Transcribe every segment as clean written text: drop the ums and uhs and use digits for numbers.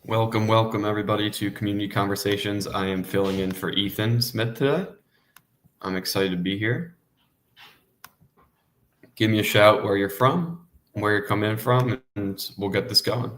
Welcome everybody to Community Conversations. I am filling in for Ethan Smith today. I'm excited to be here. Give me a shout where you're from, where you're coming in from, and we'll get this going.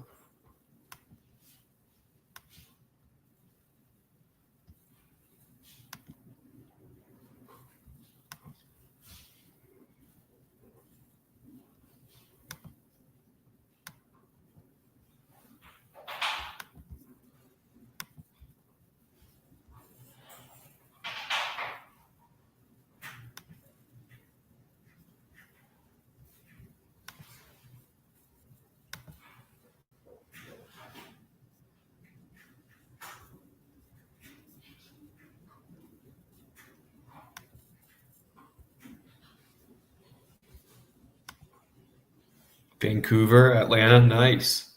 Vancouver, Atlanta, nice.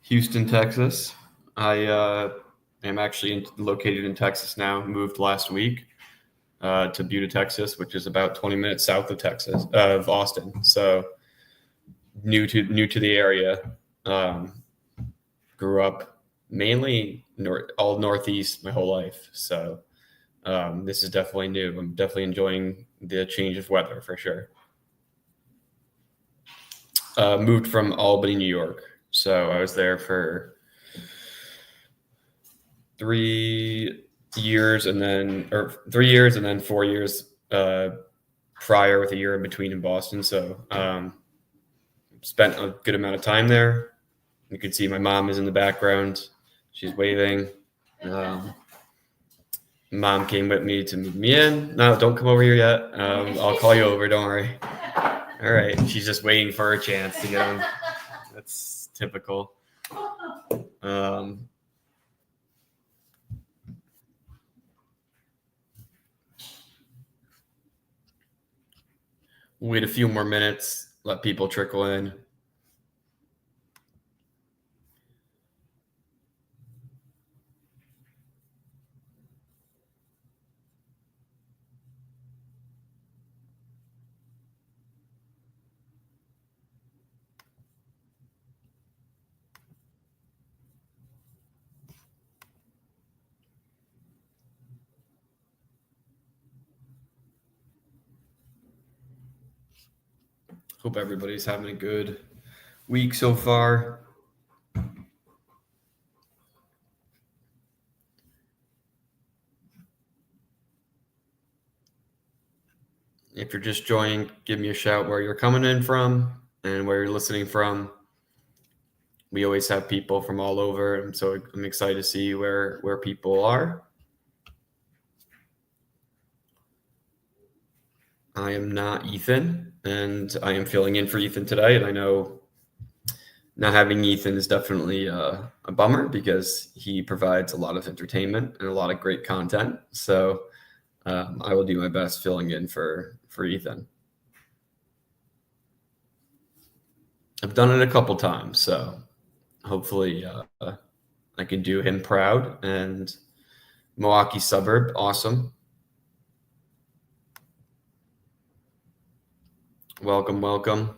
Houston, Texas. I am actually located in Texas now. Moved last week to Buda, Texas, which is about 20 minutes south of Austin. So new to the area. Grew up mainly all Northeast my whole life. So this is definitely new. I'm definitely enjoying the change of weather for sure. Moved from Albany, New York. So I was there for 3 years and then 4 years prior, with a year in between in Boston. So spent a good amount of time there. You can see my mom is in the background. She's waving. Mom came with me to move me in. No, don't come over here yet. I'll call you over. Don't worry. All right. She's just waiting for her chance to get on. That's typical. Wait a few more minutes. Let people trickle in. Hope everybody's having a good week so far. If you're just joining, give me a shout where you're coming in from and where you're listening from. We always have people from all over, and so I'm excited to see where people are. I am not Ethan, and I am filling in for Ethan today. And I know not having Ethan is definitely a bummer because he provides a lot of entertainment and a lot of great content. So I will do my best filling in for Ethan. I've done it a couple times, so hopefully I can do him proud. And Milwaukee suburb, awesome. Welcome.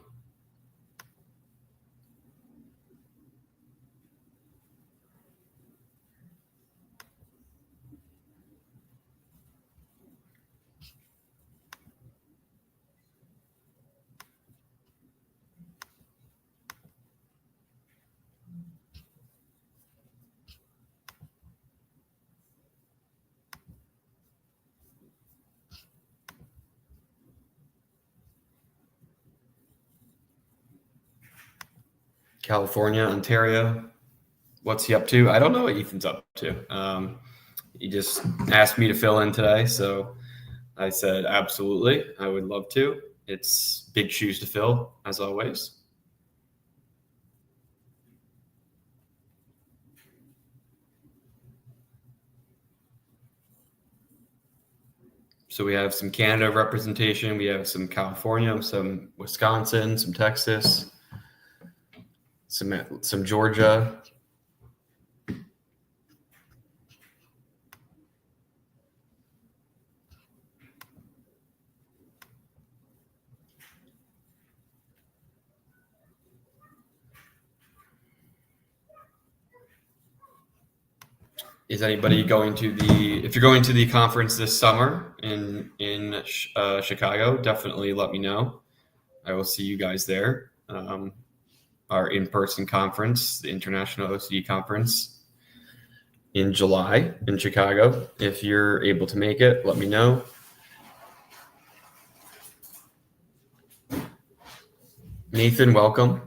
California, Ontario. What's he up to? I don't know what Ethan's up to. He just asked me to fill in today, so I said absolutely. I would love to. It's big shoes to fill, as always. So we have some Canada representation. We have some California, some Wisconsin, some Texas, some Georgia. Is anybody going to if you're going to the conference this summer in Chicago, definitely let me know. I will see you guys there. Our in-person conference, the International OCD Conference in July in Chicago. If you're able to make it, let me know. Nathan, welcome.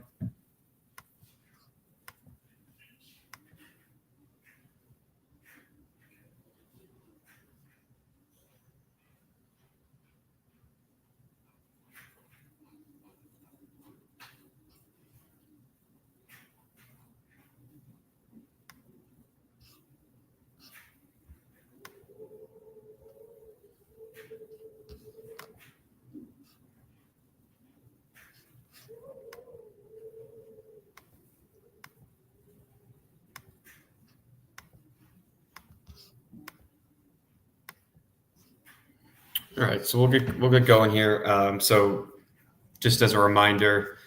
All right, so we'll get going here. So, just as a reminder,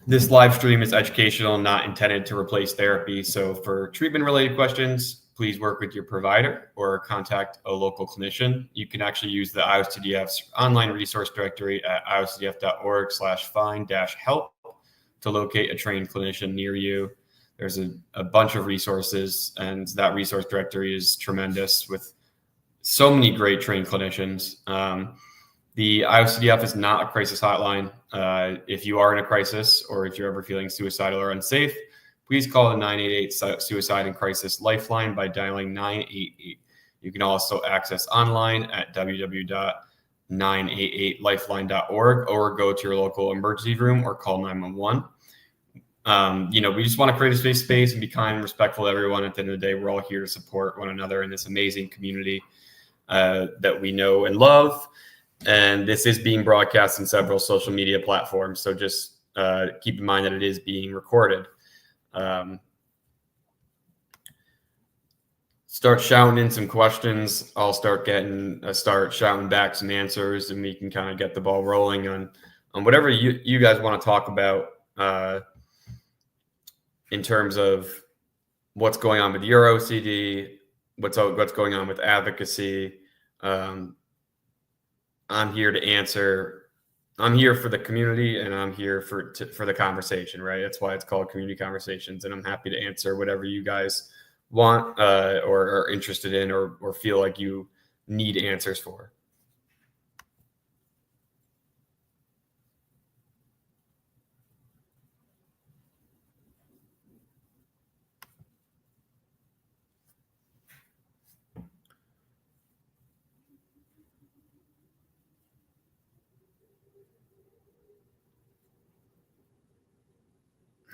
this live stream is educational, not intended to replace therapy. So, for treatment-related questions, please work with your provider or contact a local clinician. You can actually use the IOCDF's online resource directory at iocdf.org/find-help to locate a trained clinician near you. There's a bunch of resources, and that resource directory is tremendous with so many great trained clinicians. The IOCDF is not a crisis hotline. If you are in a crisis or if you're ever feeling suicidal or unsafe, please call the 988 Suicide and Crisis Lifeline by dialing 988. You can also access online at www.988lifeline.org or go to your local emergency room or call 911. We just want to create a safe space and be kind and respectful to everyone. At the end of the day, we're all here to support one another in this amazing community that we know and love. And this is being broadcast in several social media platforms. So just keep in mind that it is being recorded. Start shouting in some questions. I'll start shouting back some answers, and we can kind of get the ball rolling on whatever you guys want to talk about in terms of what's going on with your OCD, what's going on with advocacy. I'm here to answer. I'm here for the community, and I'm here for the conversation, right? That's why it's called Community Conversations, and I'm happy to answer whatever you guys want or are interested in or feel like you need answers for.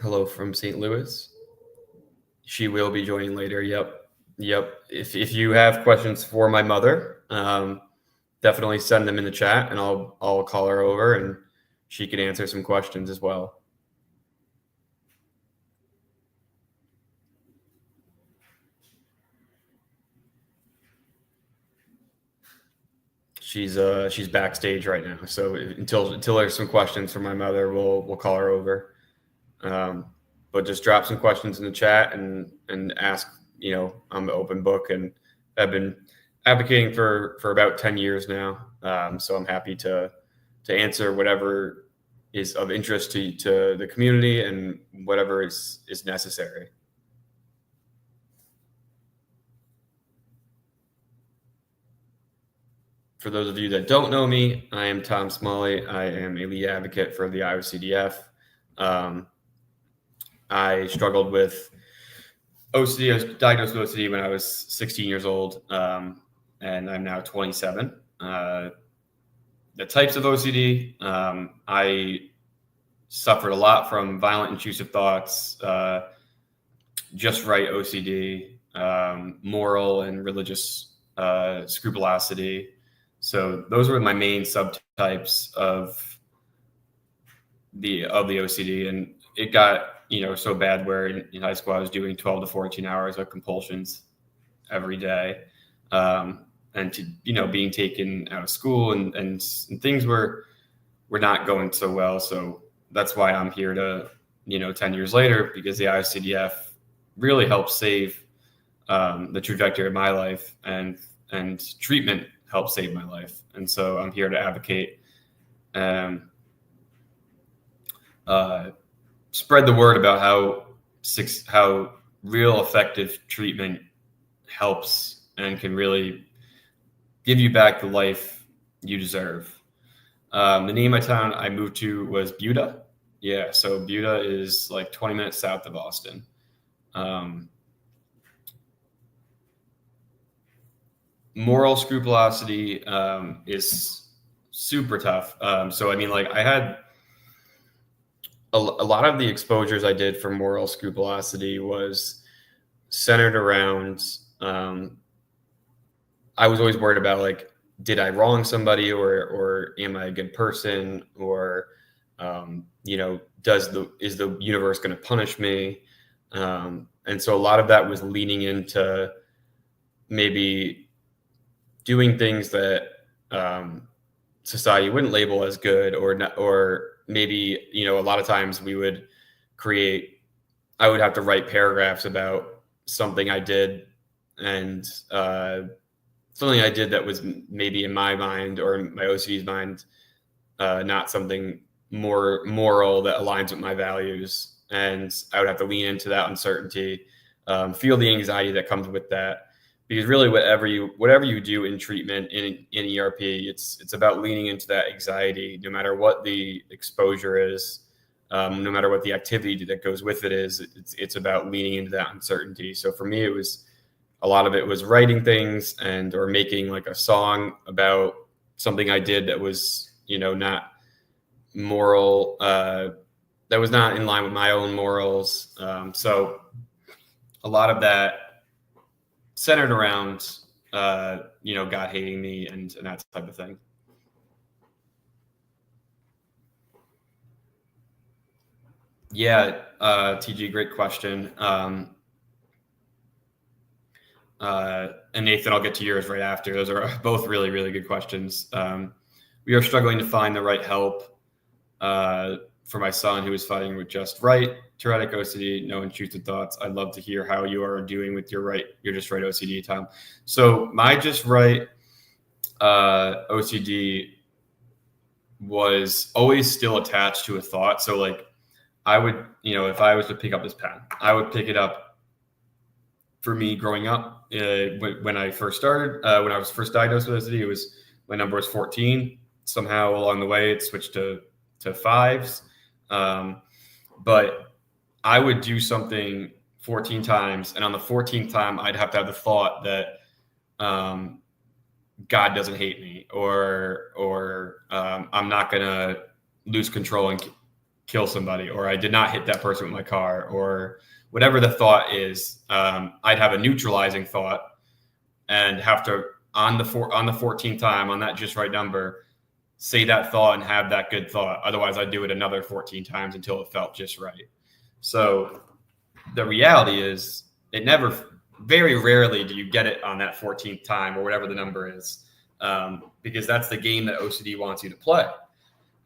Hello from St. Louis. She will be joining later. Yep. If you have questions for my mother, definitely send them in the chat, and I'll call her over, and she can answer some questions as well. She's backstage right now, so until there's some questions for my mother, we'll call her over. But just drop some questions in the chat and ask. I'm an open book, and I've been advocating for about 10 years now. So I'm happy to answer whatever is of interest to the community and whatever is necessary. For those of you that don't know me, I am Tom Smalley. I am a lead advocate for the IOCDF. I struggled with OCD. I was diagnosed with OCD when I was 16 years old, and I'm now 27. The types of OCD, I suffered a lot from violent intrusive thoughts, just right OCD, moral and religious scrupulosity. So those were my main subtypes of the OCD, and it got so bad where in high school I was doing 12 to 14 hours of compulsions every day, and to being taken out of school and things were not going so well. So that's why I'm here to 10 years later, because the IOCDF really helped save the trajectory of my life, and treatment helped save my life. And so I'm here to advocate, spread the word about how real effective treatment helps and can really give you back the life you deserve. The name of my town I moved to was Buda. Yeah, so Buda is like 20 minutes south of Austin. Moral scrupulosity is super tough. So I mean, like, I had a lot of the exposures I did for moral scrupulosity was centered around, I was always worried about, like, did I wrong somebody, or am I a good person, or is the universe going to punish me? And so a lot of that was leaning into maybe doing things that society wouldn't label as good, or not, or maybe, a lot of times I would have to write paragraphs about something I did, and something I did that was maybe in my mind or in my OCD's mind, not something more moral that aligns with my values. And I would have to lean into that uncertainty, feel the anxiety that comes with that. Because really, whatever you do in treatment, in ERP, it's about leaning into that anxiety, no matter what the exposure is, no matter what the activity that goes with it is. It's about leaning into that uncertainty. So for me, a lot of it was writing things or making like a song about something I did that was, not moral, that was not in line with my own morals. So a lot of that centered around, God hating me and that type of thing. Yeah, TG, great question. And Nathan, I'll get to yours right after. Those are both really, really good questions. We are struggling to find the right help for my son, who is fighting with just right Tourette OCD, no intrusive thoughts. I'd love to hear how you are doing with your just right OCD, Tom. So my just right OCD was always still attached to a thought. So like, I would, if I was to pick up this pen, I would pick it up. For me, growing up, when I first started, when I was first diagnosed with OCD, my number was 14. Somehow along the way, it switched to 5s. But I would do something 14 times, and on the 14th time, I'd have to have the thought that God doesn't hate me, or I'm not gonna lose control and kill somebody, or I did not hit that person with my car, or whatever the thought is. I'd have a neutralizing thought and have to, on the 14th time, on that just right number, say that thought and have that good thought. Otherwise, I'd do it another 14 times until it felt just right. So the reality is, very rarely do you get it on that 14th time, or whatever the number is, because that's the game that OCD wants you to play.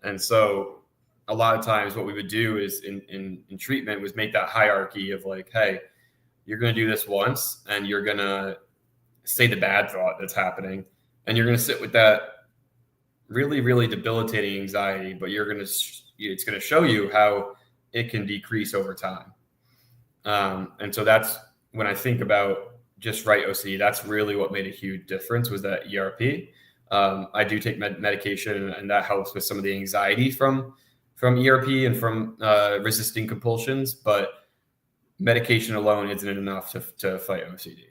And so a lot of times what we would do is in treatment was make that hierarchy of like, hey, you're going to do this once, and you're going to say the bad thought that's happening, and you're going to sit with that really, really debilitating anxiety, but it's going to show you how it can decrease over time. And so that's when I think about just right OCD, that's really what made a huge difference, was that ERP. I do take medication, and that helps with some of the anxiety from ERP and from resisting compulsions, but medication alone isn't enough to fight OCD.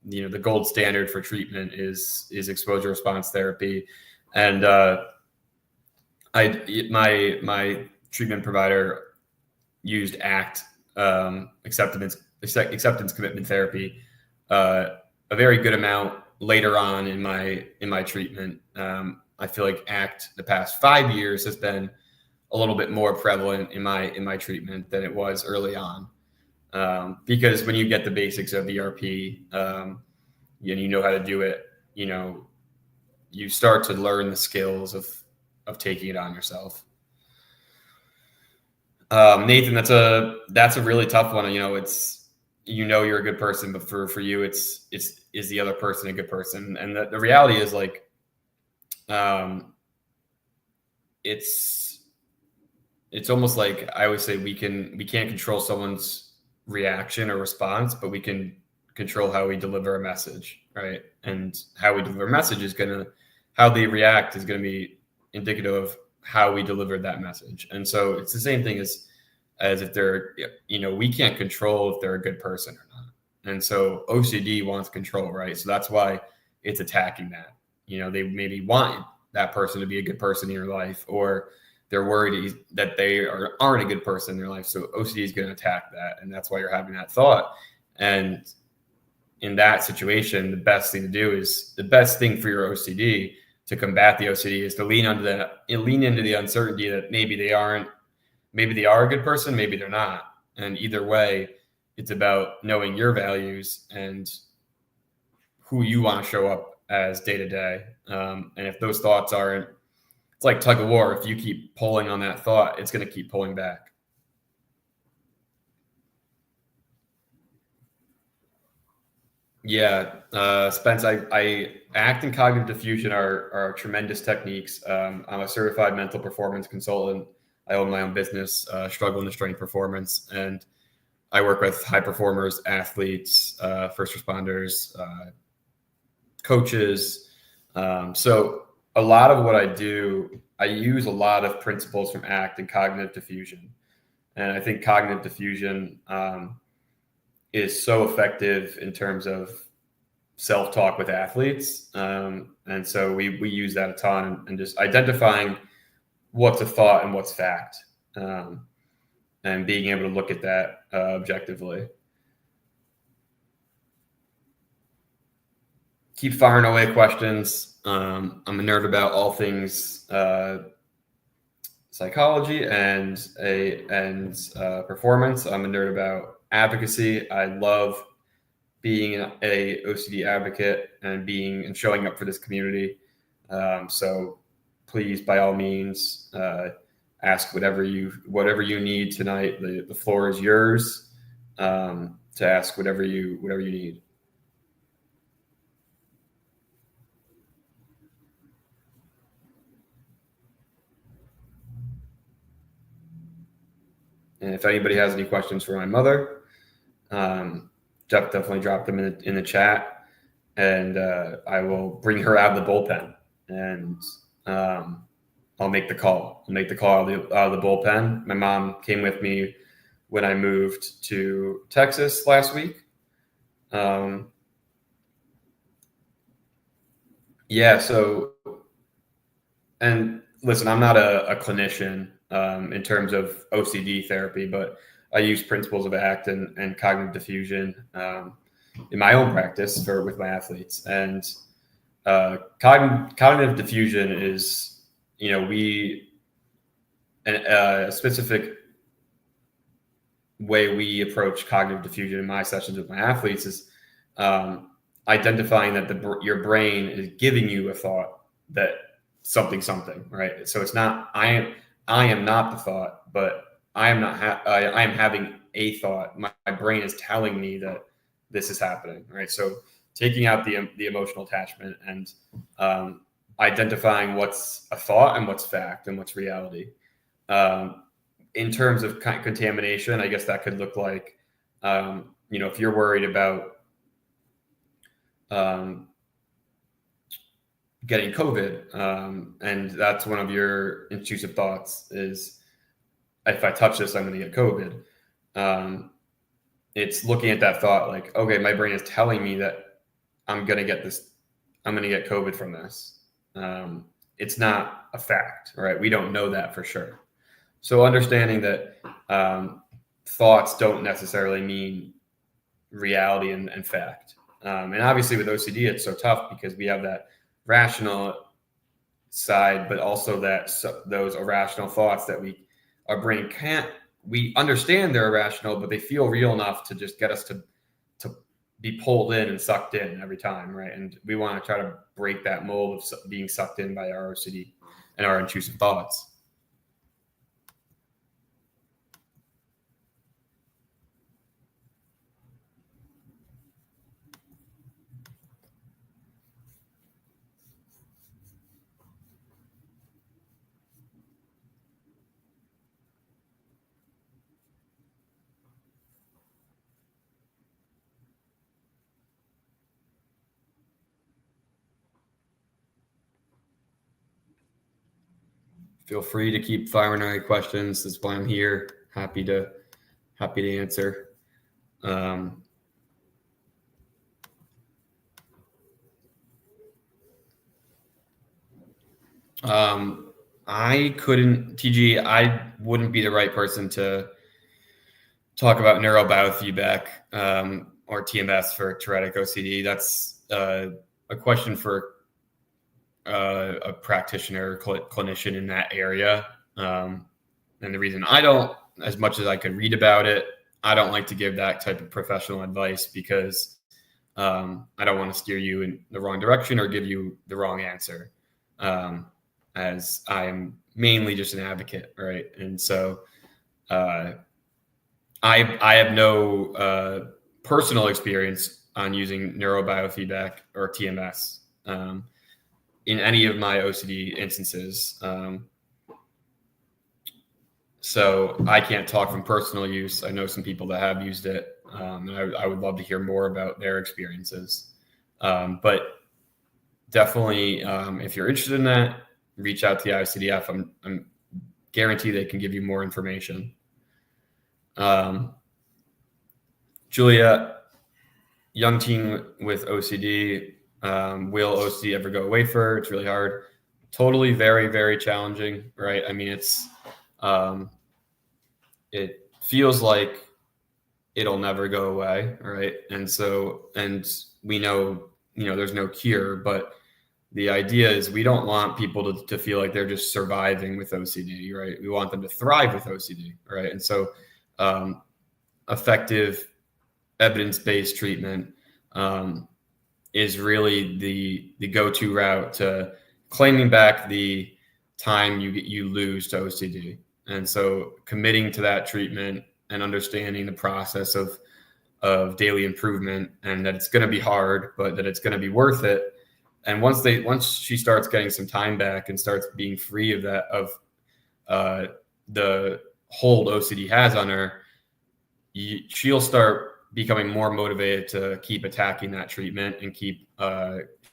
The gold standard for treatment is exposure response therapy. And my treatment provider used ACT, acceptance commitment therapy, a very good amount later on in my treatment. I feel like ACT the past 5 years has been a little bit more prevalent in my treatment than it was early on, because when you get the basics of ERP, and you know how to do it, you start to learn the skills of taking it on yourself. Nathan, that's a really tough one. you're a good person, but for you, it's is the other person a good person? And the reality is like, um, it's almost like I always say we can't control someone's reaction or response, but we can control how we deliver a message, right? And how we deliver a message is how they react is gonna be indicative of how we delivered that message. And so it's the same thing as if they're, we can't control if they're a good person or not. And so OCD wants control, right? So that's why it's attacking that. They maybe want that person to be a good person in your life, or they're worried that they aren't a good person in their life. So OCD is going to attack that. And that's why you're having that thought. And in that situation, the best thing for your OCD to combat the OCD is to lean into the uncertainty that maybe they are a good person, maybe they're not. And either way, it's about knowing your values and who you want to show up as day to day. And if those thoughts aren't, it's like tug of war. If you keep pulling on that thought, it's going to keep pulling back. Yeah, Spence, I ACT and cognitive diffusion are tremendous techniques. I'm a certified mental performance consultant. I own my own business, Struggle and Strain Performance, and I work with high performers, athletes, first responders, coaches. So a lot of what I do, I use a lot of principles from ACT and cognitive diffusion. And I think cognitive diffusion is so effective in terms of self-talk with athletes. And so we use that a ton, and just identifying what's a thought and what's fact, and being able to look at that objectively. Keep firing away questions. I'm a nerd about all things psychology and performance. I'm a nerd about advocacy. I love being a OCD advocate and showing up for this community. So please, by all means, ask whatever you need tonight. The floor is yours, to ask whatever you need. And if anybody has any questions for my mother, Jeff definitely dropped them in the chat, and I will bring her out of the bullpen, and I'll make the call. I'll make the call out of the bullpen. My mom came with me when I moved to Texas last week. Yeah. So, and listen, I'm not a clinician in terms of OCD therapy, but I use principles of ACT and cognitive diffusion in my own practice with my athletes. And cognitive diffusion is, a specific way we approach cognitive diffusion in my sessions with my athletes is identifying that your brain is giving you a thought that something, right? So it's not I am not the thought, but I am not. I am having a thought. My brain is telling me that this is happening, right? So taking out the emotional attachment and identifying what's a thought and what's fact and what's reality. In terms of contamination, I guess that could look like, if you're worried about getting COVID, and that's one of your intrusive thoughts is, if I touch this, I'm going to get COVID. It's looking at that thought like, okay, my brain is telling me that I'm going to get this. I'm going to get COVID from this. It's not a fact, right? We don't know that for sure. So understanding that thoughts don't necessarily mean reality and fact. And obviously with OCD, it's so tough because we have that rational side, but also those irrational thoughts that our brain can't. We understand they're irrational, but they feel real enough to just get us to be pulled in and sucked in every time, right? And we want to try to break that mold of being sucked in by our OCD and our intrusive thoughts. Feel free to keep firing any questions. That's why I'm here. Happy to answer. I couldn't, TG, I wouldn't be the right person to talk about neurobiofeedback or TMS for Tourette OCD. That's a question for a practitioner, clinician in that area. And the reason I don't, as much as I could read about it, I don't like to give that type of professional advice because I don't want to steer you in the wrong direction or give you the wrong answer. As I am mainly just an advocate, right? And so I have no personal experience on using neurobiofeedback or TMS in any of my OCD instances. So I can't talk from personal use. I know some people that have used it. And I would love to hear more about their experiences. But definitely, if you're interested in that, reach out to the IOCDF. I'm guarantee they can give you more information. Julia, young teen with OCD. Will OCD ever go away for her? It's really hard. Totally, very, very challenging, right? I mean, it feels like it'll never go away, right? And so, and we know, there's no cure, but the idea is we don't want people to feel like they're just surviving with OCD, right? We want them to thrive with OCD, right? And so effective evidence-based treatment is really the go-to route to claiming back the time you lose to OCD. And so committing to that treatment and understanding the process of daily improvement, and that it's going to be hard, but that it's going to be worth it. And once she starts getting some time back and starts being free of the hold OCD has on her, she'll start becoming more motivated to keep attacking that treatment and keep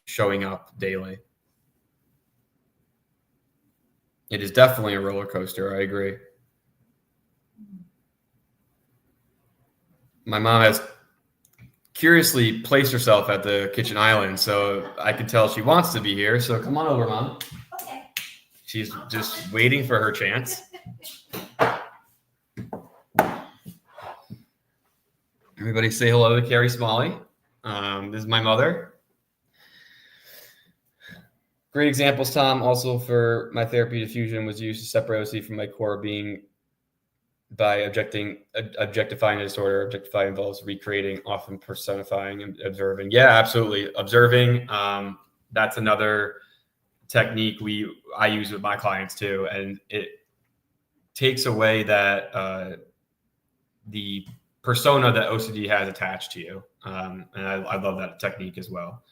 showing up daily. It is definitely a roller coaster. I agree. My mom has curiously placed herself at the kitchen island, so I can tell she wants to be here. So come on over, Mom. Okay. She's just waiting for her chance. Everybody say hello to Carrie Smalley. This is my mother. Great examples, Tom. Also, for my therapy, diffusion was used to separate OCD from my core being by objectifying a disorder. Objectify involves recreating, often personifying and observing. Yeah, absolutely. Observing. That's another technique I use with my clients too, and it takes away that the persona that OCD has attached to you. And I love that technique as well.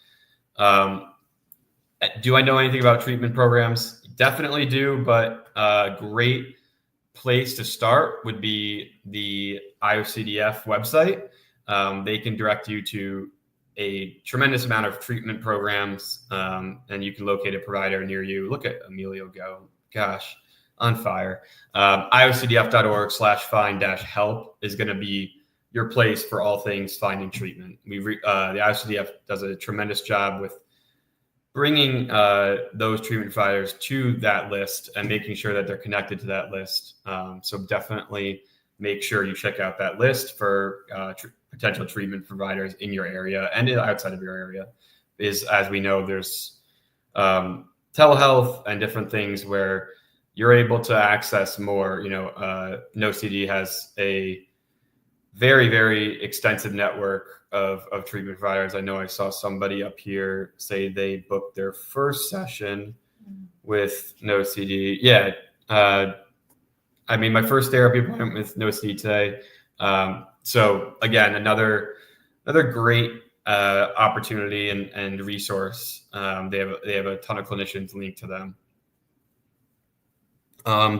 Do I know anything about treatment programs? Definitely do, but a great place to start would be the IOCDF website. They can direct you to a tremendous amount of treatment programs, and you can locate a provider near you. Look at Emilio go. Gosh, on fire. IOCDF.org/find-help is going to be your place for all things finding treatment. The IOCDF does a tremendous job with bringing those treatment providers to that list and making sure that they're connected to that list. So definitely make sure you check out that list for potential treatment providers in your area and outside of your area. As we know, there's telehealth and different things where you're able to access more. NoCD has a very, very extensive network of treatment providers. I know I saw somebody up here say they booked their first session with NoCD. Yeah. I mean, my first therapy appointment with NoCD today. So again, another great opportunity and resource. They have a ton of clinicians linked to them.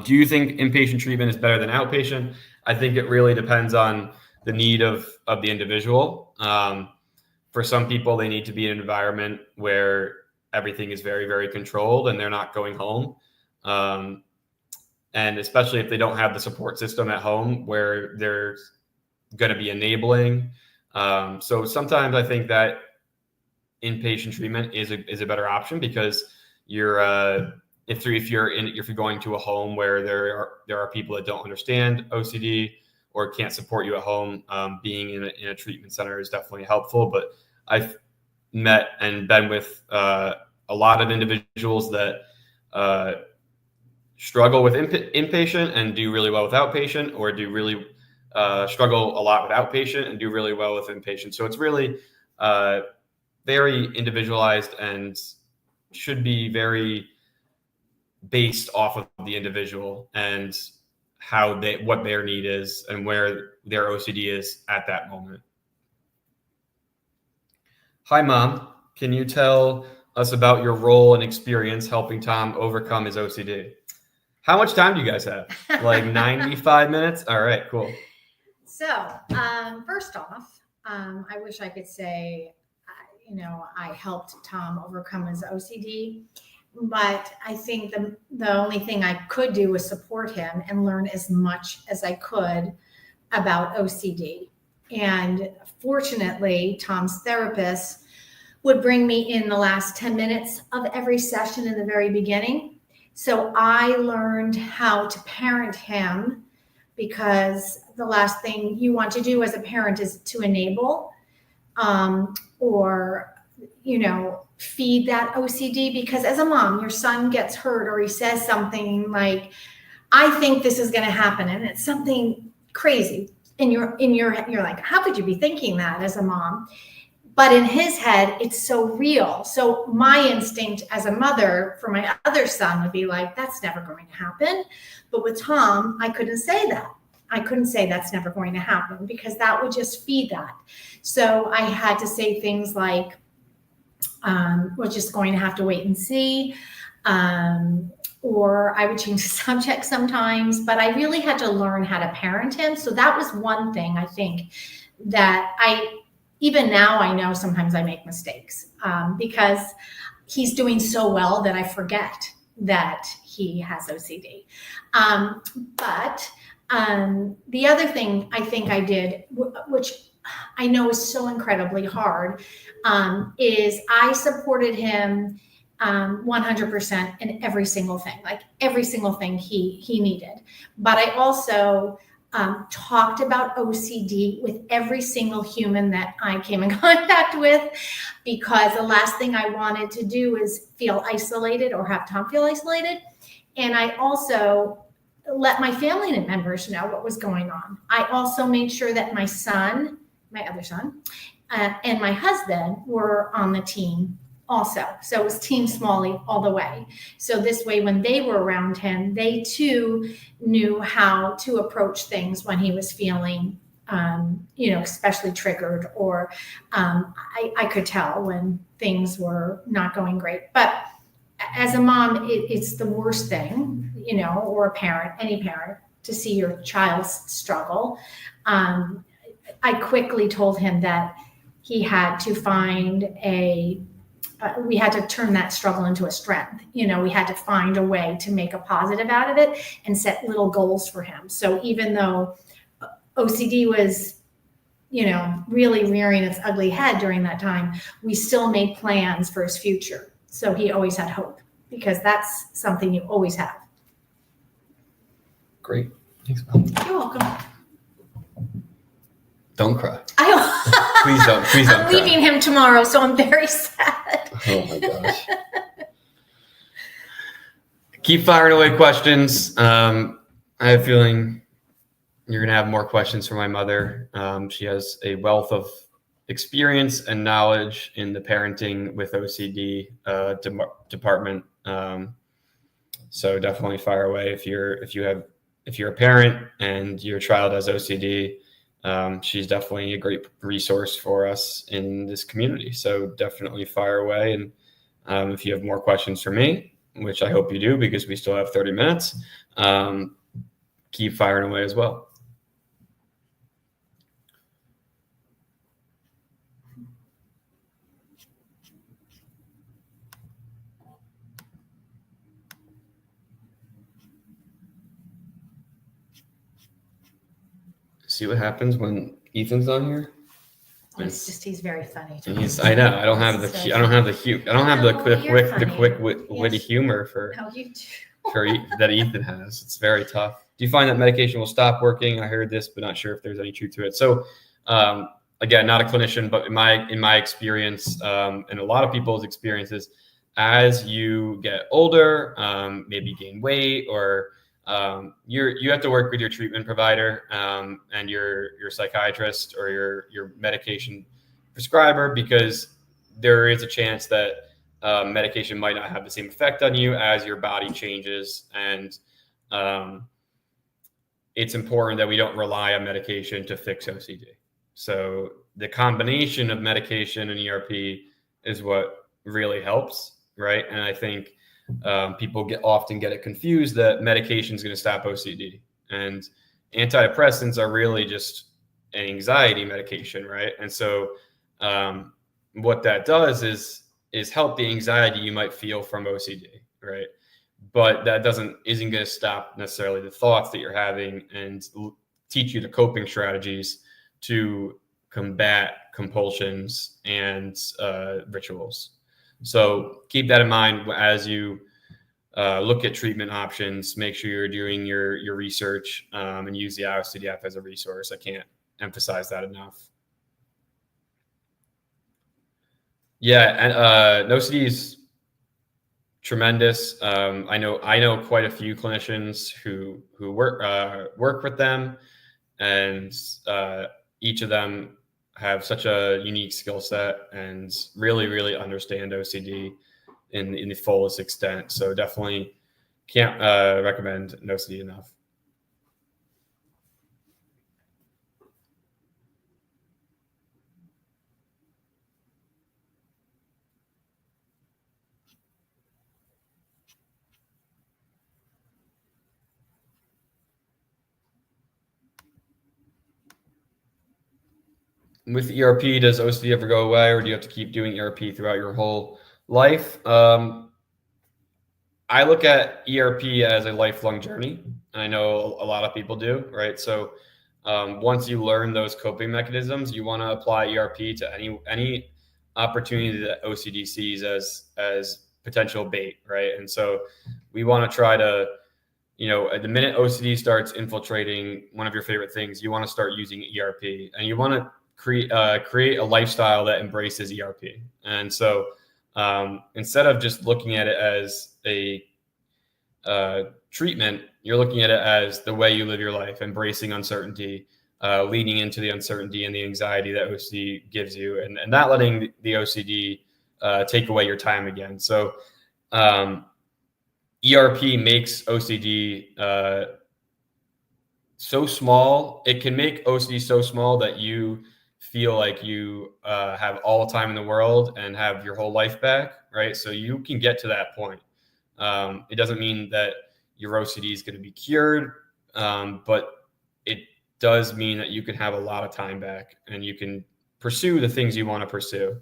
Do you think inpatient treatment is better than outpatient? I think it really depends on the need of the individual. For some people, they need to be in an environment where everything is very, very controlled and they're not going home. and especially if they don't have the support system at home where they're going to be enabling. So sometimes I think that inpatient treatment is a better option, because if you're going to a home where there are people that don't understand OCD or can't support you at home, being in a treatment center is definitely helpful. But I've met and been with a lot of individuals that struggle with inpatient and do really well with outpatient, or do really struggle a lot with outpatient and do really well with inpatient. So it's really very individualized and should be very based off of the individual and what their need is and where their OCD is at that moment. Hi, Mom. Can you tell us about your role and experience helping Tom overcome his OCD? How much time do you guys have? Like 95 minutes? All right, cool. So, first off, I wish I could say, I helped Tom overcome his OCD, but I think the only thing I could do was support him and learn as much as I could about OCD. And fortunately, Tom's therapist would bring me in the last 10 minutes of every session in the very beginning. So I learned how to parent him, because the last thing you want to do as a parent is to enable or feed that OCD. Because as a mom, your son gets hurt or he says something like, I think this is going to happen, and it's something crazy, and you're like, how could you be thinking that as a mom? But in his head, it's so real. So my instinct as a mother for my other son would be like, that's never going to happen. But with Tom, I couldn't say that. I couldn't say that's never going to happen, because that would just feed that. So I had to say things like, we're just going to have to wait and see. Or I would change the subject sometimes, but I really had to learn how to parent him. So that was one thing I think that even now I know sometimes I make mistakes because he's doing so well that I forget that he has OCD. But the other thing I think I did, which I know is so incredibly hard, is I supported him 100% in every single thing, like every single thing he needed. But I also talked about OCD with every single human that I came in contact with, because the last thing I wanted to do is feel isolated or have Tom feel isolated. And I also let my family members know what was going on. I also made sure that my other son, and my husband were on the team also. So it was Team Smalley all the way. So this way, when they were around him, they too knew how to approach things when he was feeling, especially triggered, or I could tell when things were not going great. But as a mom, it's the worst thing, or a parent, any parent, to see your child struggle. I quickly told him that he had to find we had to turn that struggle into a strength. We had to find a way to make a positive out of it and set little goals for him. So even though OCD was, really rearing its ugly head during that time, we still made plans for his future. So he always had hope, because that's something you always have. Great. Thanks, Mom. You're welcome. Don't cry. Please don't I'm leaving him tomorrow, so I'm very sad. Oh my gosh. Keep firing away questions. I have a feeling you're going to have more questions from my mother. She has a wealth of experience and knowledge in the parenting with OCD department. So definitely fire away if you're a parent and your child has OCD. She's definitely a great resource for us in this community. So definitely fire away. And if you have more questions for me, which I hope you do, because we still have 30 minutes, keep firing away as well. see what happens when Ethan's on here. He's very funny. I know. I don't have the witty humor for that Ethan has. It's very tough. Do you find that medication will stop working? I heard this, but not sure if there's any truth to it. So, again, not a clinician, but in my experience, and a lot of people's experiences, as you get older, maybe gain weight, or you have to work with your treatment provider and your psychiatrist or your medication prescriber, because there is a chance that medication might not have the same effect on you as your body changes, and it's important that we don't rely on medication to fix OCD. So the combination of medication and ERP is what really helps, right? And I think people often get it confused that medication is going to stop OCD, and antidepressants are really just an anxiety medication, right? And so what that does is help the anxiety you might feel from OCD, right? But that isn't going to stop necessarily the thoughts that you're having and teach you the coping strategies to combat compulsions and rituals. So keep that in mind as you look at treatment options. Make sure you're doing your research and use the IOCDF as a resource. I can't emphasize that enough. Yeah, and OCD is tremendous. I know quite a few clinicians who work with them, and each of them have such a unique skill set and really understand OCD in the fullest extent. So definitely can't recommend OCD enough. With ERP, does OCD ever go away, or do you have to keep doing ERP throughout your whole life? I look at ERP as a lifelong journey. I know a lot of people do, right? So once you learn those coping mechanisms, you want to apply ERP to any opportunity that OCD sees as potential bait, right? And so we want to try to, at the minute OCD starts infiltrating one of your favorite things, you want to start using ERP, and you want to create a lifestyle that embraces ERP. And so instead of just looking at it as a treatment, you're looking at it as the way you live your life, embracing uncertainty, leaning into the uncertainty and the anxiety that OCD gives you, and not letting the OCD take away your time again. So ERP makes OCD so small. It can make OCD so small that you feel like you have all the time in the world and have your whole life back, right? So you can get to that point. It doesn't mean that your OCD is going to be cured, but it does mean that you can have a lot of time back and you can pursue the things you want to pursue.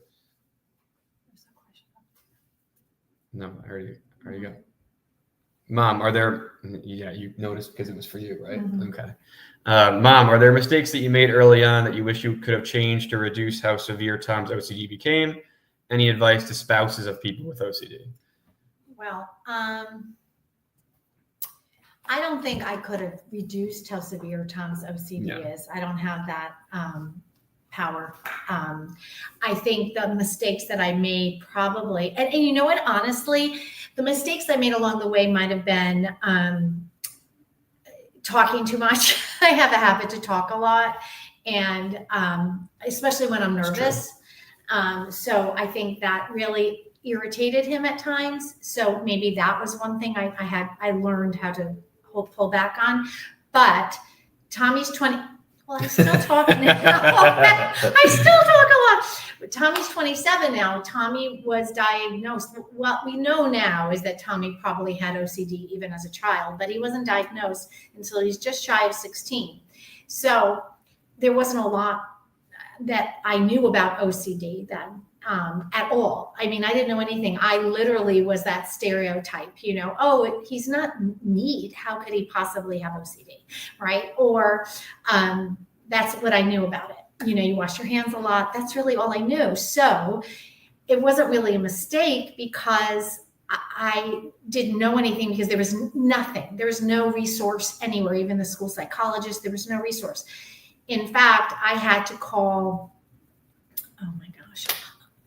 No, I already got. Mom, you noticed because it was for you, right? Mm-hmm. Okay. Mom, are there mistakes that you made early on that you wish you could have changed to reduce how severe Tom's OCD became? Any advice to spouses of people with OCD? Well, I don't think I could have reduced how severe Tom's OCD is. I don't have that power. I think the mistakes that I made probably, and you know what, honestly, the mistakes I made along the way might have been talking too much. I have a habit to talk a lot, and especially when I'm nervous. So I think that really irritated him at times. So maybe that was one thing I learned how to pull back on. But Tommy's 20. Well, I still talk now. I still talk a lot. But Tommy's 27 now. Tommy was diagnosed. What we know now is that Tommy probably had OCD even as a child, but he wasn't diagnosed until he's just shy of 16. So there wasn't a lot that I knew about OCD then at all. I mean, I didn't know anything. I literally was that stereotype, he's not neat. How could he possibly have OCD, right? Or that's what I knew about it. You wash your hands a lot. That's really all I knew. So it wasn't really a mistake because I didn't know anything, because there was nothing. There was no resource anywhere, even the school psychologist, there was no resource. In fact, I had to call, oh my gosh,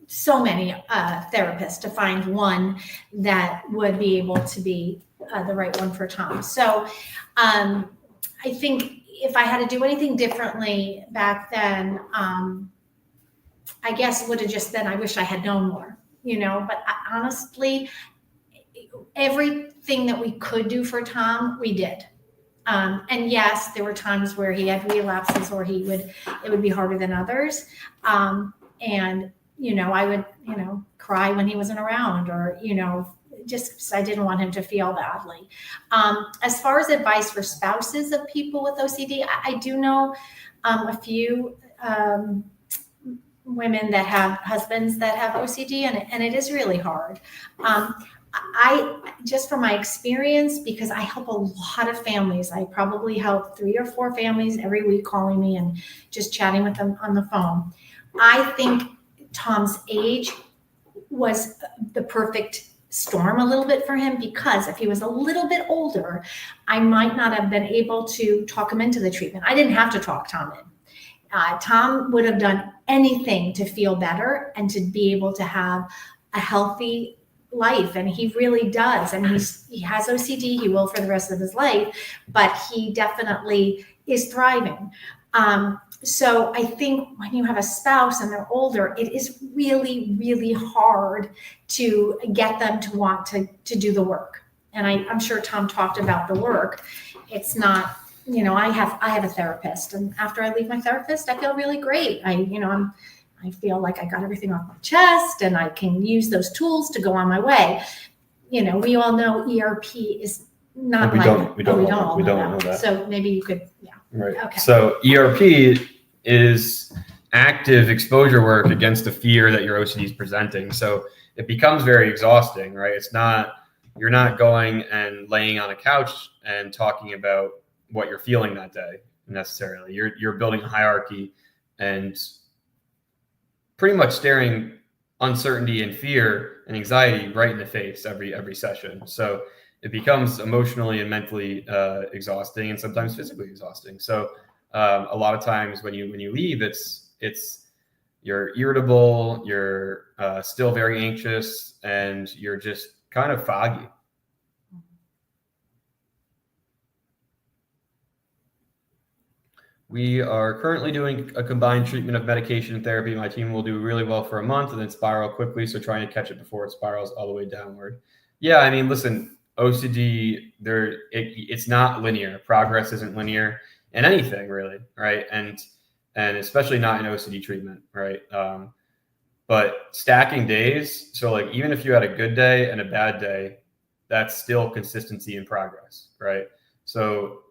so many therapists to find one that would be able to be the right one for Tom. So I think if I had to do anything differently back then, I guess would have just been, I wish I had known more, but honestly, everything that we could do for Tom, we did. And yes, there were times where he had relapses, or it would be harder than others. And, I would, cry when he wasn't around, or, just, I didn't want him to feel badly. As far as advice for spouses of people with OCD, I do know a few women that have husbands that have OCD, and it is really hard. I just from my experience, because I help a lot of families, I probably help 3 or 4 families every week, calling me and just chatting with them on the phone. I think Tom's age was the perfect storm a little bit for him, because if he was a little bit older, I might not have been able to talk him into the treatment. I didn't have to talk Tom in. Tom would have done anything to feel better and to be able to have a healthy life, and he really does. And he has OCD. He will for the rest of his life, but he definitely is thriving. So I think when you have a spouse and they're older, it is really, really hard to get them to want to do the work. And I'm sure Tom talked about the work. It's not, I have a therapist, and after I leave my therapist, I feel really great. I feel like I got everything off my chest, and I can use those tools to go on my way. We all know ERP is not We like don't all know that. So maybe you could, Right. Okay. So ERP is active exposure work against the fear that your OCD is presenting. So it becomes very exhausting, right? You're not going and laying on a couch and talking about what you're feeling that day necessarily. You're building a hierarchy and pretty much staring uncertainty and fear and anxiety right in the face every session. So it becomes emotionally and mentally exhausting, and sometimes physically exhausting. So a lot of times when you leave, it's you're irritable, you're still very anxious, and you're just kind of foggy. We are currently doing a combined treatment of medication and therapy. My team will do really well for a month and then spiral quickly. So trying to catch it before it spirals all the way downward. Yeah, I mean, listen, OCD, it's not linear. Progress isn't linear in anything really, right? And especially not in OCD treatment, right? But stacking days, so like even if you had a good day and a bad day, that's still consistency in progress, right? So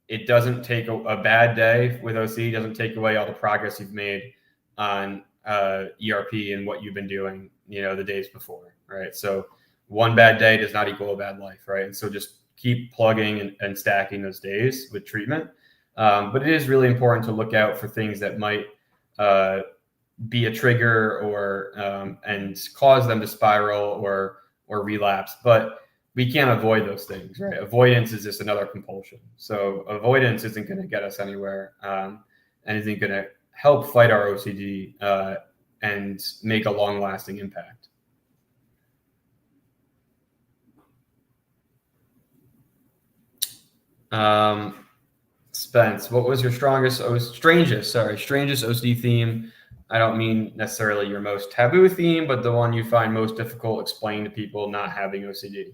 it doesn't take a bad day with OCD, doesn't take away all the progress you've made on ERP and what you've been doing, the days before, right? So one bad day does not equal a bad life, right? And so just keep plugging and stacking those days with treatment. But it is really important to look out for things that might be a trigger or and cause them to spiral or relapse. But we can't avoid those things, right? Avoidance is just another compulsion. So avoidance isn't going to get us anywhere, and isn't going to help fight our OCD and make a long-lasting impact. Spence, what was your strangest OCD theme? I don't mean necessarily your most taboo theme, but the one you find most difficult explaining to people not having OCD.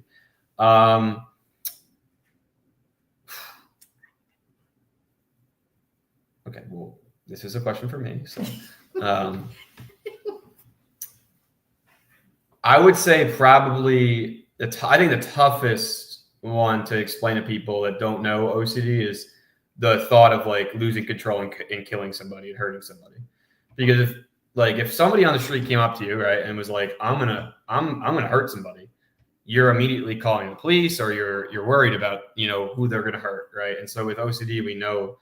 Okay, well, this is a question for me. So, I would say probably I think the toughest one to explain to people that don't know OCD is the thought of like losing control and killing somebody and hurting somebody. Because if somebody on the street came up to you, right, and was like, I'm gonna hurt somebody, you're immediately calling the police, or you're worried about who they're gonna hurt, right? And so with OCD, we know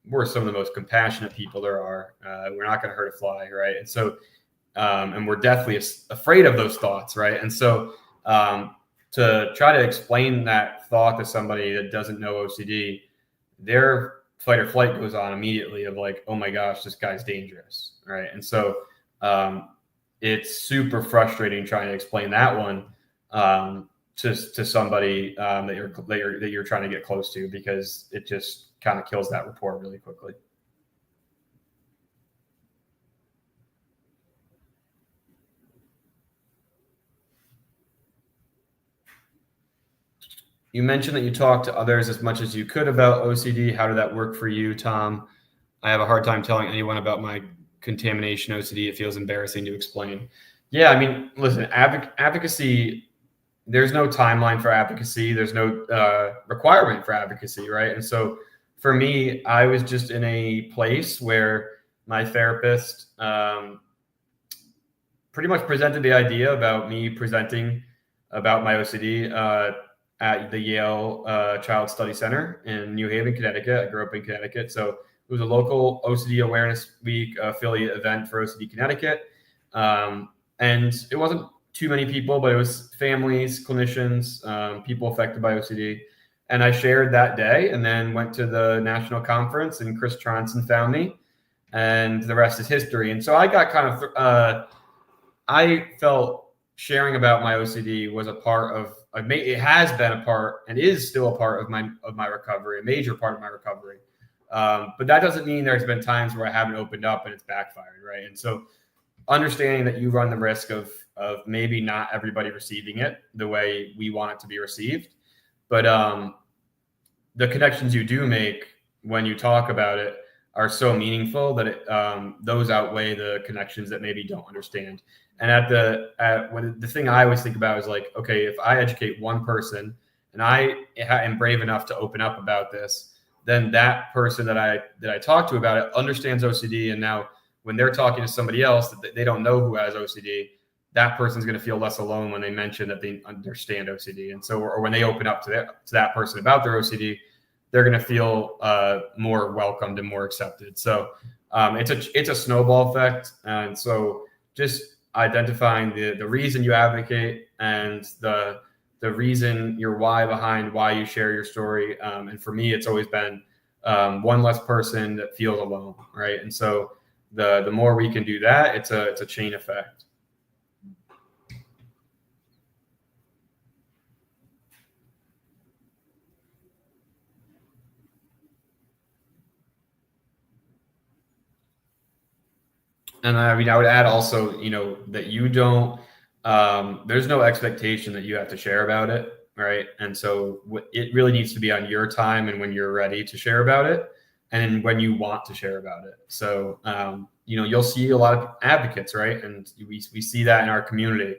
we're some of the most compassionate people there are. We're not going to hurt a fly, right? And so, and we're deathly afraid of those thoughts, right? And so, to try to explain that thought to somebody that doesn't know OCD, their fight or flight goes on immediately of like, oh my gosh, this guy's dangerous, right? And so, it's super frustrating trying to explain that one to somebody that you're trying to get close to, because it just kind of kills that rapport really quickly. You mentioned that you talked to others as much as you could about OCD. How did that work for you, Tom? I have a hard time telling anyone about my contamination OCD. It feels embarrassing to explain. Yeah, I mean, listen, advocacy, there's no timeline for advocacy. There's no requirement for advocacy, right? And so for me, I was just in a place where my therapist pretty much presented the idea about me presenting about my OCD at the Yale Child Study Center in New Haven, Connecticut. I grew up in Connecticut. So it was a local OCD Awareness Week affiliate event for OCD Connecticut. And it wasn't too many people, but it was families, clinicians, people affected by OCD. And I shared that day and then went to the national conference, and Chris Tronson found me, and the rest is history. And so I got kind of, I felt sharing about my OCD was a part of, it has been a part and is still a part of my recovery, a major part of my recovery. But that doesn't mean there's been times where I haven't opened up and it's backfired, right? And so understanding that you run the risk of maybe not everybody receiving it the way we want it to be received, but the connections you do make when you talk about it are so meaningful that those outweigh the connections that maybe don't understand. And the thing I always think about is like, okay, if I educate one person and I am brave enough to open up about this, then that person that I talk to about it understands OCD, and now when they're talking to somebody else that they don't know who has OCD, that person's going to feel less alone when they mention that they understand OCD. And so, or when they open up to that person about their OCD, they're going to feel more welcomed and more accepted. So it's a snowball effect. And so just identifying the reason you advocate and the reason, your why behind why you share your story. And for me, it's always been one less person that feels alone, right? And so the more we can do that, it's a chain effect. And I mean, I would add also, that you don't, there's no expectation that you have to share about it, right? And so it really needs to be on your time and when you're ready to share about it and when you want to share about it. So, you'll see a lot of advocates, right? And we see that in our community,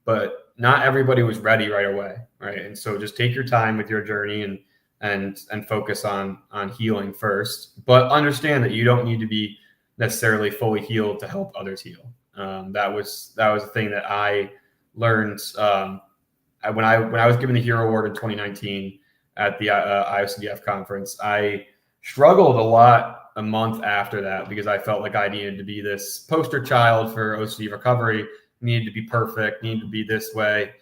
but not everybody was ready right away, right? And so just take your time with your journey and focus on healing first, but understand that you don't need to be necessarily fully healed to help others heal. That was a thing that I learned when I was given the Hero Award in 2019 at the IOCDF conference. I struggled a lot a month after that because I felt like I needed to be this poster child for OCD recovery, needed to be perfect, needed to be this way,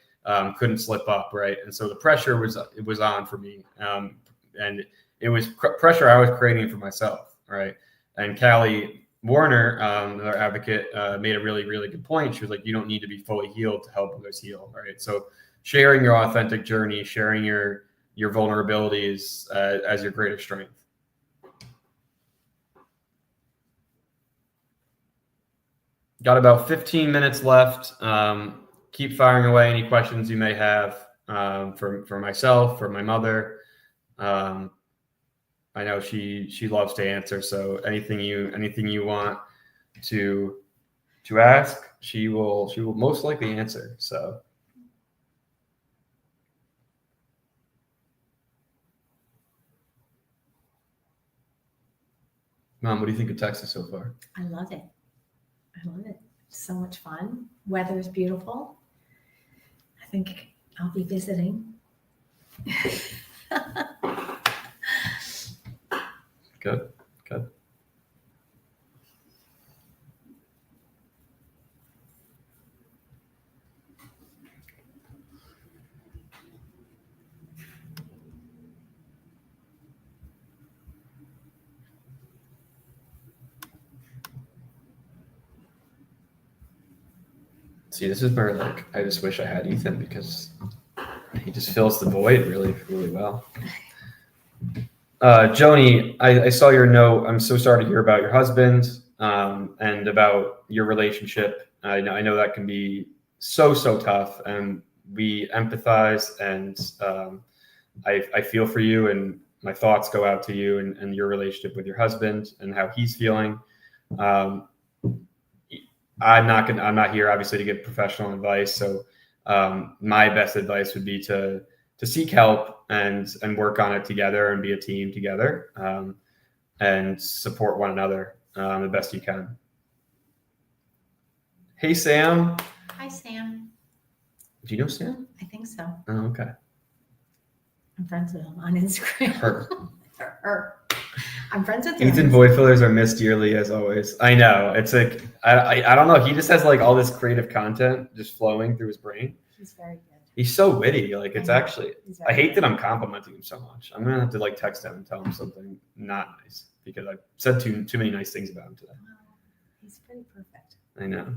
couldn't slip up, right? And so the pressure was on for me, and it was pressure I was creating for myself, right? And Callie Warner, our advocate, made a really, really good point. She was like, you don't need to be fully healed to help others heal, right? So sharing your authentic journey, sharing your vulnerabilities as your greatest strength. Got about 15 minutes left. Keep firing away any questions you may have for myself, for my mother. I know she loves to answer, so anything you want to ask, she will most likely answer. So, Mom, what do you think of Texas so far? I love it. It's so much fun. Weather is beautiful. I think I'll be visiting. Good. See, this is where like I just wish I had Ethan because he just fills the void really, really well. Joni, I saw your note. I'm so sorry to hear about your husband and about your relationship. I know that can be so tough, and we empathize, and I feel for you, and my thoughts go out to you and your relationship with your husband and how he's feeling. I'm not here obviously to give professional advice. So my best advice would be to seek help and work on it together and be a team together and support one another the best you can. Hey, Sam. Hi, Sam. Do you know Sam? I think so. Oh, okay. I'm friends with him on Instagram. Her. I'm friends with him. Ethan void fillers are missed dearly as always. I know. It's like, I don't know. He just has like all this creative content just flowing through his brain. He's very good. He's so witty. Like it's actually, I hate good. that I'm complimenting him so much. I'm going to have to like text him and tell him something not nice because I've said too many nice things about him today. Oh, he's pretty perfect. I know.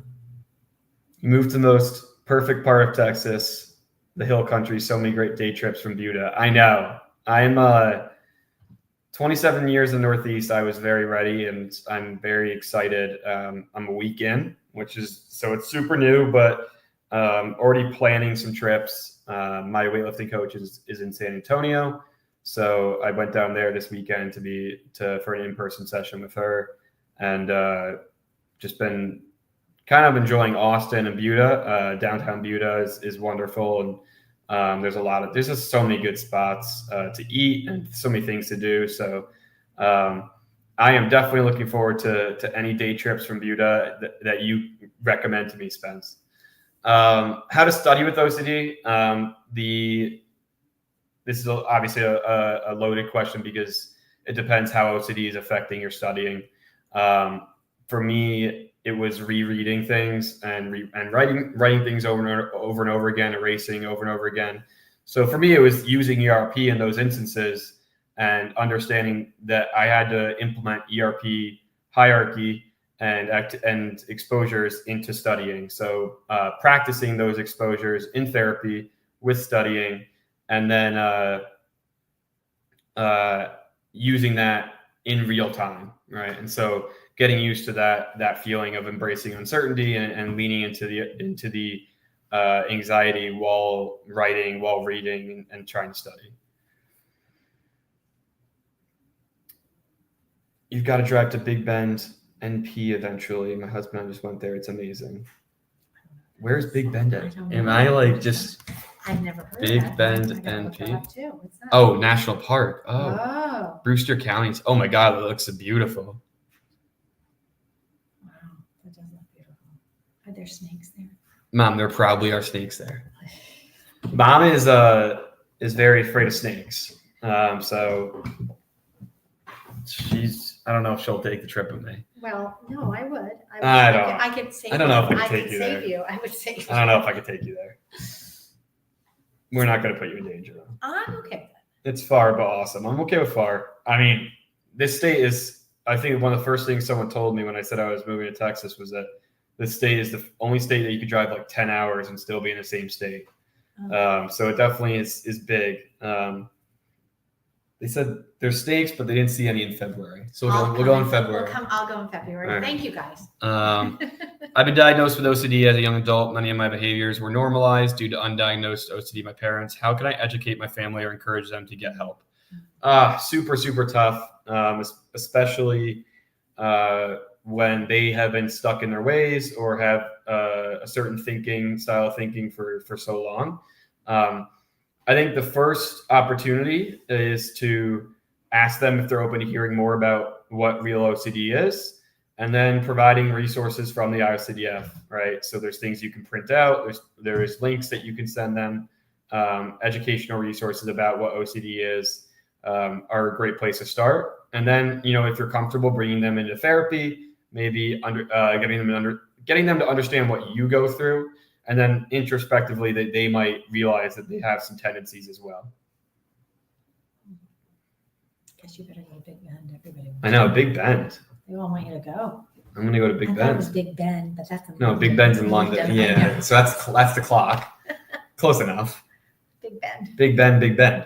He moved to the most perfect part of Texas, the hill country, so many great day trips from Buda. I know. I'm 27 years in the Northeast. I was very ready and I'm very excited. I'm a week in, so it's super new, but already planning some trips. My weightlifting coach is in San Antonio. So I went down there this weekend for an in-person session with her and just been kind of enjoying Austin and Buda. Downtown Buda is wonderful. And there's just so many good spots to eat and so many things to do. So I am definitely looking forward to any day trips from Buda that you recommend to me, Spence. How to study with OCD. This is obviously a loaded question because it depends how OCD is affecting your studying. For me, it was rereading things and writing things over and over again, erasing over and over again. So for me, it was using ERP in those instances and understanding that I had to implement ERP hierarchy and exposures into studying. So practicing those exposures in therapy with studying, and then using that in real time, right? And so getting used to that feeling of embracing uncertainty and leaning into the anxiety while writing, while reading, and trying to study. You've got to drive to Big Bend, NP eventually. My husband and I just went there. It's amazing. Where's Big Bend at? Am I like just I've never heard Big of that. Bend, I gotta look that NP? up too. What's that? Oh, National Park. Oh, Oh, Brewster County. Oh my God, it looks beautiful. wow, that does look beautiful. Are there snakes there? Mom, there probably are snakes there. Mom is very afraid of snakes. So I don't know if she'll take the trip with me. Well, no, I would. I could save I don't know if I could I take could you save there. you. I would save you. I don't know if I could take you there. We're not going to put you in danger, though. I'm okay with that. It's far, but awesome. I'm okay with far. I mean, this state is, I think one of the first things someone told me when I said I was moving to Texas was that this state is the only state that you could drive like 10 hours and still be in the same state. So it definitely is big. They said there's snakes, but they didn't see any in February. So we'll go in February. I'll go in February. Right. Thank you, guys. I've been diagnosed with OCD as a young adult. Many of my behaviors were normalized due to undiagnosed OCD by my parents. How can I educate my family or encourage them to get help? Super, super tough, especially when they have been stuck in their ways or have a certain style of thinking for so long. I think the first opportunity is to ask them if they're open to hearing more about what real OCD is, and then providing resources from the IOCDF, right? So there's things you can print out. There's links that you can send them. Educational resources about what OCD is are a great place to start. And then, if you're comfortable bringing them into therapy, maybe getting them to understand what you go through. And then introspectively, they might realize that they have some tendencies as well. Guess you better go to Big Bend. Everybody. I know, Big Bend. They all want you to go. I'm going to go to Big I thought it was Ben. Big Ben, but that's No, Big Ben's in London. Yeah, so that's the clock. Close enough. Big Ben. Big Ben, Big Ben.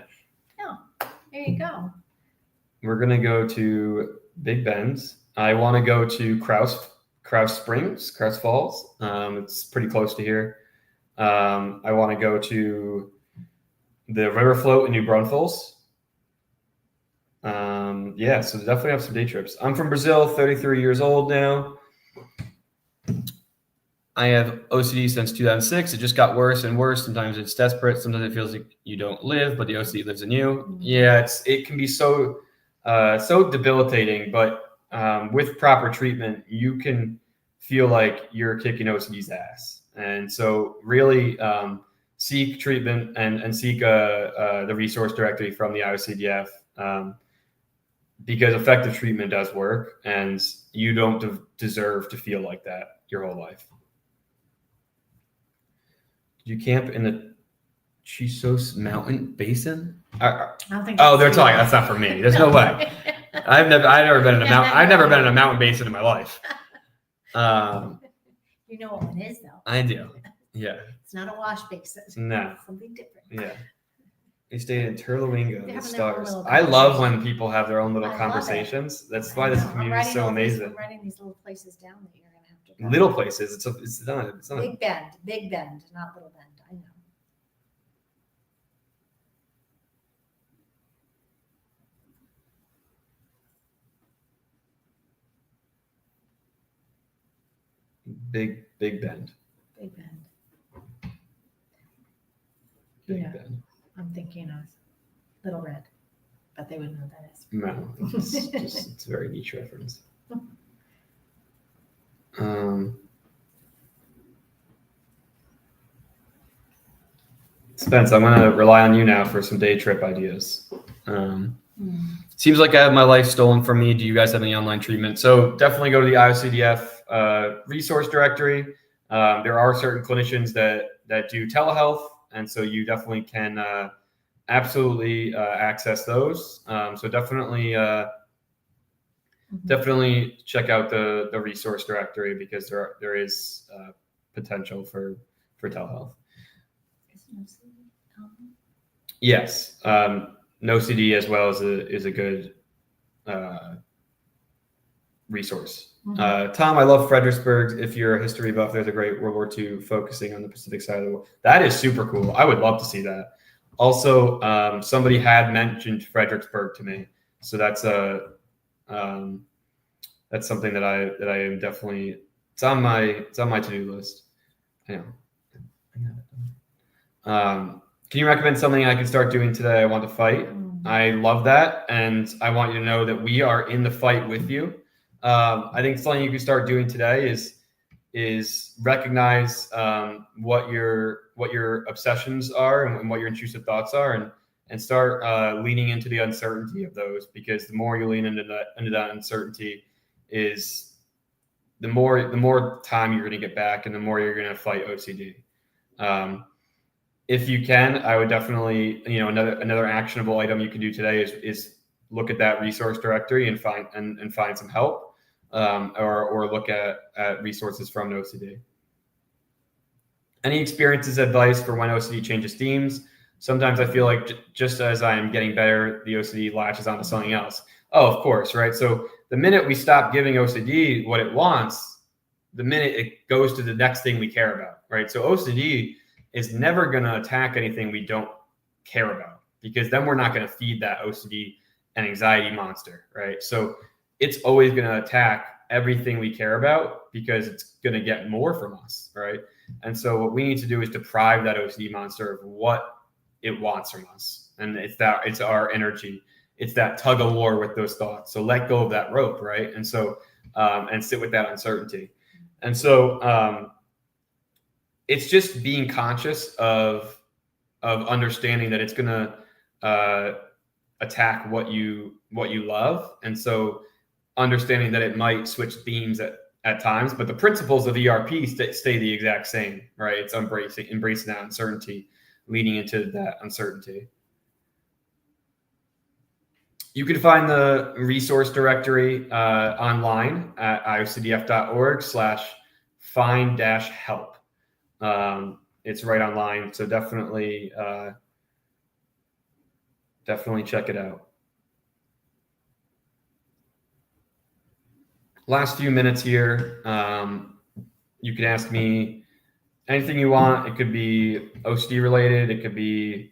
Oh, there you go. We're going to go to Big Ben's. I want to go to Krause Springs, Krause Falls. It's pretty close to here. I want to go to the river float in New Braunfels. Yeah, so definitely have some day trips. I'm from Brazil, 33 years old now. I have OCD since 2006. It just got worse and worse. Sometimes it's desperate. Sometimes it feels like you don't live, but the OCD lives in you. Yeah, it can be so debilitating, but with proper treatment, you can feel like you're kicking OCD's ass. And so really seek treatment and seek the resource directory from the IOCDF because effective treatment does work, and you don't deserve to feel like that your whole life. Did you camp in the Chisos Mountain Basin? I don't think. Oh, they're talking. That's not for me. There's no way. I've never been in a mountain. I've never been in a mountain basin in my life. You know what one is, though. I do. Yeah. It's not a wash basin. No. It's something different. Yeah. They stayed in Turlawinga, the stars. little I love when people have their own little I love conversations. That's I why this know. community is so amazing. I'm writing these little places down that you're going to have to go. Little places. It's not. Big Bend, not Little Bend. I know. Big Bend. Big Bend. Big Yeah. Bend. I'm thinking of Little Red, but they wouldn't know what that is. No, it's a very niche reference. Spence, I'm going to rely on you now for some day trip ideas. Seems like I have my life stolen from me. Do you guys have any online treatment? So definitely go to the IOCDF resource directory. There are certain clinicians that do telehealth, and so you definitely can absolutely access those. So definitely check out the resource directory because there is potential for telehealth. Yes, no CD as well is a good resource. Tom, I love Fredericksburg. If you're a history buff, there's a great World War II focusing on the Pacific side of the world. That is super cool. I would love to see that. Also, somebody had mentioned Fredericksburg to me, so that's something that I am definitely it's on my to-do list. I know. Can you recommend something I can start doing today? I want to fight. I love that, and I want you to know that we are in the fight with you. I think something you can start doing today is recognize what your obsessions are and what your intrusive thoughts are, and start leaning into the uncertainty of those, because the more you lean into that uncertainty is the more time you're going to get back, and the more you're going to fight OCD. If you can, I would definitely, another actionable item you can do today is look at that resource directory and find some help, or look at resources from OCD. Any experiences, advice for when OCD changes themes? Sometimes I feel like just as I am getting better, the OCD latches onto something else. Oh, of course, right? So the minute we stop giving OCD what it wants, the minute it goes to the next thing we care about, right? So OCD is never going to attack anything we don't care about, because then we're not going to feed that OCD and anxiety monster, right? So it's always going to attack everything we care about because it's going to get more from us, right? And so what we need to do is deprive that OCD monster of what it wants from us. And it's our energy. It's that tug of war with those thoughts. So let go of that rope, right? And so, and sit with that uncertainty. And so, it's just being conscious of understanding that it's going to attack what you love, and so understanding that it might switch themes at times, but the principles of ERP stay the exact same, right? It's embracing that uncertainty, leading into that uncertainty. You can find the resource directory online at iocdf.org/find-help. It's right online, so definitely check it out. Last few minutes here. You can ask me anything you want. It could be OCD related. It could be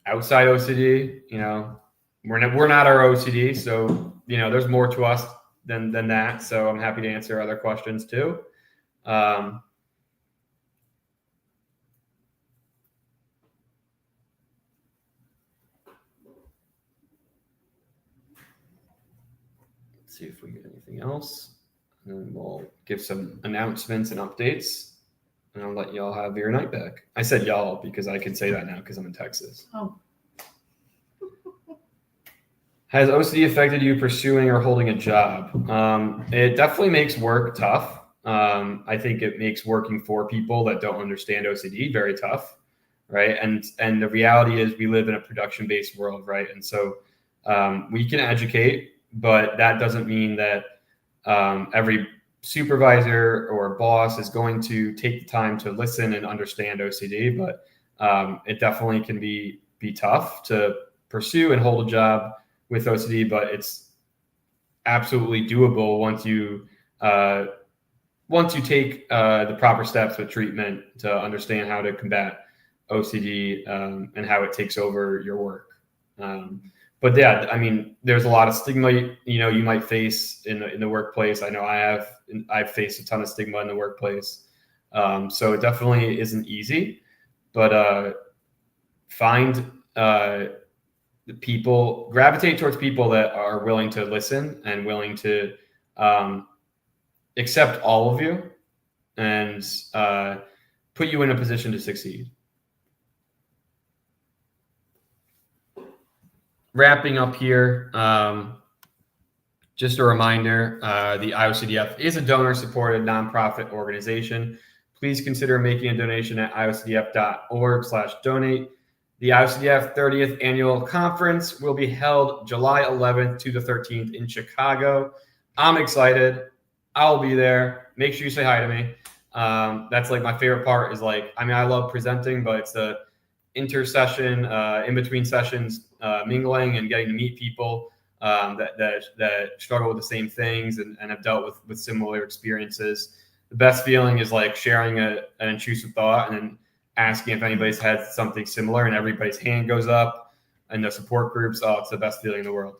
outside OCD. We're not our OCD, so there's more to us than that. So I'm happy to answer other questions too. Let's see if we get anything else, and then we'll give some announcements and updates. And I'll let y'all have your night back. I said y'all because I can say that now because I'm in Texas. Oh. Has OCD affected you pursuing or holding a job? It definitely makes work tough. I think it makes working for people that don't understand OCD very tough, right? And the reality is we live in a production-based world, right? And so we can educate, but that doesn't mean that every supervisor or boss is going to take the time to listen and understand OCD, but it definitely can be tough to pursue and hold a job with OCD, but it's absolutely doable once you take the proper steps with treatment to understand how to combat OCD and how it takes over your work. But yeah, I mean, there's a lot of stigma, you might face in the workplace. I know I've faced a ton of stigma in the workplace. So it definitely isn't easy, but find gravitate towards people that are willing to listen and willing to accept all of you and put you in a position to succeed. Wrapping up here, just a reminder, the IOCDF is a donor-supported nonprofit organization. Please consider making a donation at iocdf.org/donate. The IOCDF 30th Annual Conference will be held July 11th to the 13th in Chicago. I'm excited. I'll be there. Make sure you say hi to me. That's like my favorite part is I love presenting, but it's the intercession, in between sessions, mingling and getting to meet people that struggle with the same things and have dealt with similar experiences. The best feeling is sharing an intrusive thought and then asking if anybody's had something similar, and everybody's hand goes up and the support groups. Oh, it's the best feeling in the world.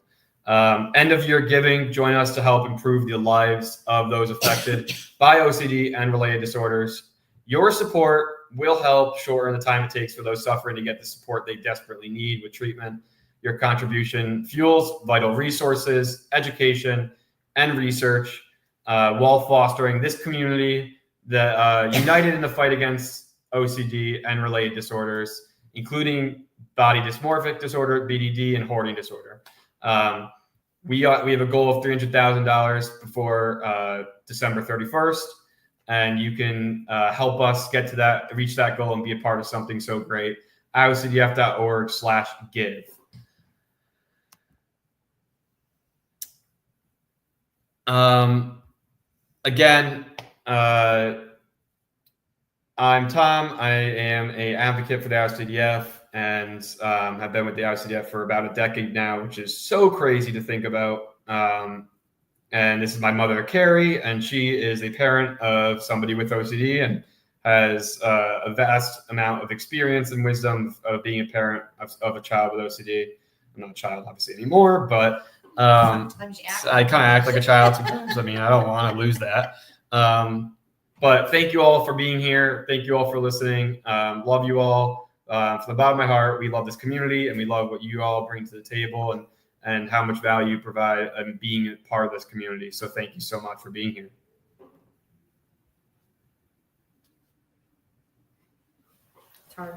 End of year giving, join us to help improve the lives of those affected by OCD and related disorders. Your support will help shorten the time it takes for those suffering to get the support they desperately need with treatment. Your contribution fuels vital resources, education, and research while fostering this community that united in the fight against OCD and related disorders, including body dysmorphic disorder, BDD, and hoarding disorder. We have a goal of $300,000 before December 31st. And you can help us reach that goal and be a part of something so great. iocdf.org/give. Again, I'm Tom. I am an advocate for the IOCDF and have been with the IOCDF for about a decade now, which is so crazy to think about. And this is my mother, Carrie, and she is a parent of somebody with OCD and has a vast amount of experience and wisdom of being a parent of a child with OCD. I'm not a child, obviously, anymore, but I kind of act like a child sometimes. I mean, I don't want to lose that. But thank you all for being here. Thank you all for listening. Love you all. From the bottom of my heart, we love this community, and we love what you all bring to the table and how much value you provide and being a part of this community. So thank you so much for being here. It's hard.